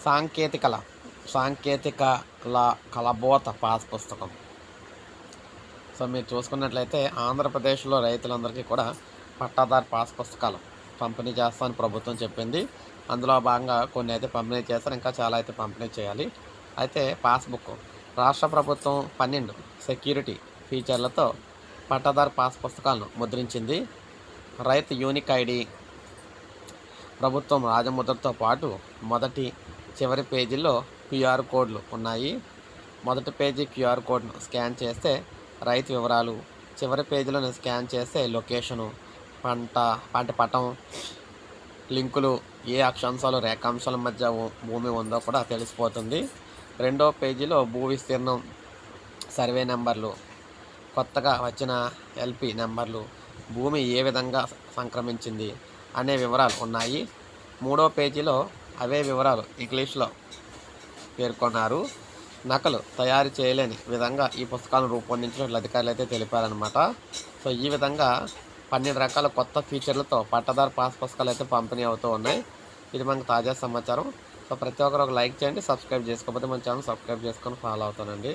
సాంకేతికల సాంకేతికల కలబోత pass పుస్తకం. So మీరు చూసుకున్నట్లయితే ఆంధ్రప్రదేశ్లో రైతులందరికీ కూడా పట్టాదారు పాస్ పుస్తకాలు పంపిణీ చేస్తామని ప్రభుత్వం చెప్పింది. అందులో భాగంగా కొన్ని అయితే పంపిణీ చేస్తారు, ఇంకా చాలా అయితే పంపిణీ చేయాలి. అయితే పాస్బుక్ రాష్ట్ర ప్రభుత్వం 12 సెక్యూరిటీ ఫీచర్లతో పట్టాదారు పాస్ పుస్తకాలను ముద్రించింది. రైతు యూనిక్ ఐడి, ప్రభుత్వం రాజముద్రతో పాటు మొదటి చివరి పేజీలో క్యూఆర్ కోడ్లు ఉన్నాయి. మొదటి పేజీ క్యూఆర్ కోడ్ను స్కాన్ చేస్తే రైతు వివరాలు, చివరి పేజీలను స్కాన్ చేస్తే లొకేషను, పంట పటం, లింకులు, ఏ అక్షాంశాలు రేఖాంశాల మధ్య భూమి ఉందో కూడా తెలిసిపోతుంది. రెండో పేజీలో భూ విస్తీర్ణం, సర్వే నెంబర్లు, కొత్తగా వచ్చిన ఎల్పి నెంబర్లు, భూమి ఏ విధంగా సంక్రమించింది అనే వివరాలు ఉన్నాయి. మూడో పేజీలో అవే వివరాలు ఇంగ్లీష్లో పేర్కొన్నారు. నకలు తయారు చేయలేని విధంగా ఈ పుస్తకాలను రూపొందించినట్లు అధికారులు అయితే తెలిపారనమాట. సో ఈ విధంగా 12 రకాల కొత్త ఫీచర్లతో పట్టాదారు పాస్ పుస్తకాలు అయితే పంపిణీ అవుతూ ఉన్నాయి. ఇది మనకు తాజా సమాచారం. సో ప్రతి ఒక్కరు ఒక లైక్ చేయండి, సబ్స్క్రైబ్ చేసుకోకపోతే మన ఛానల్ సబ్స్క్రైబ్ చేసుకొని ఫాలో అవుతానండి.